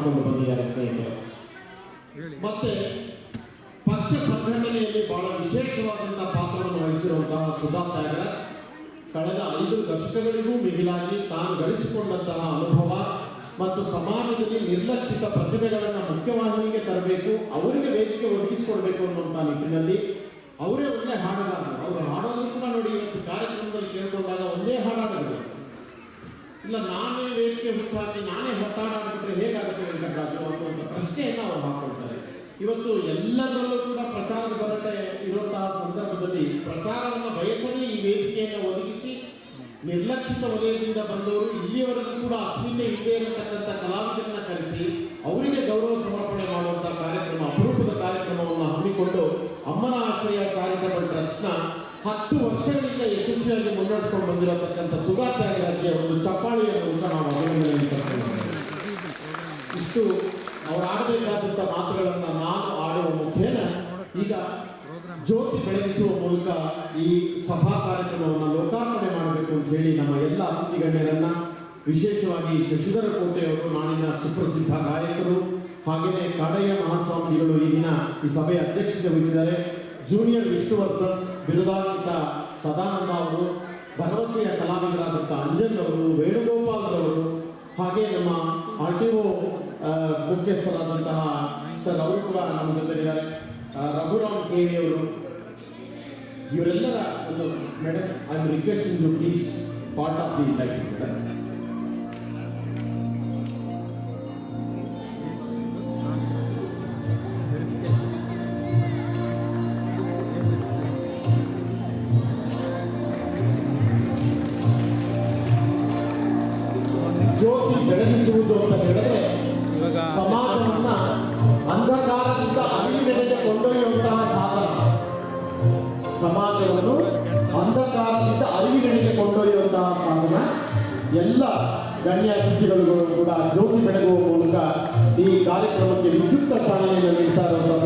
ಮಾಡಿಕೊಂಡು ಬಂದಿದ್ದಾರೆ ಸ್ನೇಹಿತರು. ಮತ್ತೆ ಪಕ್ಷ ಸಂಘಟನೆಯಲ್ಲಿ ಬಹಳ ವಿಶೇಷವಾದಂತಹ ಪಾತ್ರವನ್ನು ವಹಿಸಿರುವಂತಹ ಸುಧಾ ತ್ಯಾಗರ ಕಳೆದ 5 ದಶಕಗಳಿಗೂ ಮಿಗಿಲಾಗಿ ತಾನು ಗಳಿಸಿಕೊಂಡಂತಹ ಅನುಭವ ಮತ್ತು ಸಮಾಜದಲ್ಲಿ ನಿರ್ಲಕ್ಷಿತ ಪ್ರತಿಭೆಗಳನ್ನು ಮುಖ್ಯವಾಹಿನಿಗೆ ತರಬೇಕು, ಅವರಿಗೆ ವೇದಿಕೆ ಒದಗಿಸಿಕೊಡ್ಬೇಕು ಅನ್ನುವಂಥ ನಿಟ್ಟಿನಲ್ಲಿ ಅವರೇ ಒಳ್ಳೆ ಹಾಡುಗಾರರು. ಅವರು ಹಾಡೋದು ಕೂಡ ನೋಡಿ, ಇವತ್ತು ಕಾರ್ಯಕ್ರಮದಲ್ಲಿ ಕೇಳ್ಕೊಂಡಾಗ ಒಂದೇ ಹಾಡಾಡಬೇಕು, ಇಲ್ಲ ನಾನೇ ವೇದಿಕೆ ಹುಟ್ಟಾಕಿ ನಾನೇ ಹೊತ್ತಾಡಾಡ್ಬಿಟ್ರೆ ಹೇಗಾಗುತ್ತೆ ವೆಂಕಟರಾಜು ಅನ್ನುವಂಥ ಪ್ರಶ್ನೆಯನ್ನು ಅವರು ಹಾಕೊಳ್ತಾರೆ. ಇವತ್ತು ಎಲ್ಲದರಲ್ಲೂ ಕೂಡ ಪ್ರಚಾರದ ಭರಾಟೆ ಇರುವಂತಹ ಸಂದರ್ಭದಲ್ಲಿ ಪ್ರಚಾರವನ್ನು ಬಯಸದೇ ಈ ವೇದಿಕೆಯನ್ನು ಒದಗಿಸಿ ನಿರ್ಲಕ್ಷಿತ ವಲಯದಿಂದ ಬಂದವರು ಇಲ್ಲಿಯವರೆಗೂ ಕೂಡ ಅಸ್ಮಿತೆ ಇಲ್ಲದೆ ಇರತಕ್ಕಂಥ ಕಲಾವಿದರನ್ನ ಕರೆಸಿ ಅವರಿಗೆ ಗೌರವ ಸಮರ್ಪಣೆ ಮಾಡುವಂಥ ಕಾರ್ಯಕ್ರಮ, ಅಪರೂಪದ ಕಾರ್ಯಕ್ರಮವನ್ನು ಹಮ್ಮಿಕೊಂಡು ಅಮ್ಮನ ಆಶ್ರಯ ಚಾರಿಟಬಲ್ ಟ್ರಸ್ಟ್ನ 10 ವರ್ಷಗಳಿಂದ ಯಶಸ್ವಿಯಾಗಿ ಮುನ್ನಡೆಸ್ಕೊಂಡು ಬಂದಿರತಕ್ಕಂಥ ಸುಧಾ ತ್ಯಾಗರಾಜ್ಗೆ ಒಂದು ಚಪ್ಪಾಳಿಯನ್ನು ಕೂಡ ನಾವು ಅಭಿನಂದನೆ ಸಲ್ಲಿಸುತ್ತೇವೆ. ಇಷ್ಟು ಅವರು ಆಡಬೇಕಾದಂಥ ಮಾತುಗಳನ್ನು ನಾನು ಆಡುವ ಮುಖೇನ ಈಗ ಜ್ಯೋತಿ ಬೆಳಗಿಸುವ ಮೂಲಕ ಈ ಸಭಾ ಕಾರ್ಯಕ್ರಮವನ್ನು ಲೋಕಾರ್ಪಣೆ ಮಾಡಬೇಕು ಅಂತ ಹೇಳಿ ನಮ್ಮ ಎಲ್ಲ ಅತಿಥಿ ಗಣ್ಯರನ್ನ, ವಿಶೇಷವಾಗಿ ಶಶಿಧರ ಕೋಟೆಯವರು, ನಾಡಿನ ಸುಪ್ರಸಿದ್ಧ ಗಾಯಕರು, ಹಾಗೆಯೇ ಕಾಡಯ್ಯ ಮಹಾಸ್ವಾಮಿಗಳು ಈ ದಿನ ಈ ಸಭೆಯ ಅಧ್ಯಕ್ಷತೆ ವಹಿಸಿದ್ದಾರೆ. ಜೂನಿಯರ್ ವಿಷ್ಣುವರ್ಧನ್, ಬಿರುದಾಂಕಿತ ಸದಾನಂದ ಅವರು, ಭರವಸೆಯ ಕಲಾವಿದರಾದಂಥ ಅಂಜನ್ ಅವರು, ವೇಣುಗೋಪಾಲರವರು, ಹಾಗೆ ನಮ್ಮ RTO ಮುಖ್ಯಸ್ಥರಾದಂತಹ ಸರ್ ಅವರು ಕೂಡ ನಮ್ಮ ಜೊತೆಗಿದ್ದಾರೆ, ರಘುರಾಮ್ KV ಅವರು, ಇವರೆಲ್ಲರ ಒಂದು madam I am requesting you please part of the life madam. Jyoti ಬೆಳಗಿಸುವುದು ಅಂತ ಹೇಳಿದ್ರೆ ಸಮಾಜವನ್ನ ಅಂಧಕಾರದಿಂದ ಅರಿವಿನೆಡೆಗೆ ಕೊಂಡೊಯ್ಯುವಂತಹ ಸಾಧನ. ಸಮಾಜವನ್ನು ಅಂಧಕಾರದಿಂದ ಅರಿವಿನೆಡೆಗೆ ಕೊಂಡೊಯ್ಯುವಂತಹ ಸಾಧನ. ಎಲ್ಲ ಗಣ್ಯ ಅತಿಥಿಗಳು ಕೂಡ ಜ್ಯೋತಿ ಬೆಳಗುವ ಮೂಲಕ ಈ ಕಾರ್ಯಕ್ರಮಕ್ಕೆ ವಿದ್ಯುಕ್ತ ಚಾಲನೆಯನ್ನು ನೀಡ್ತಾ ಇರುವಂತಹ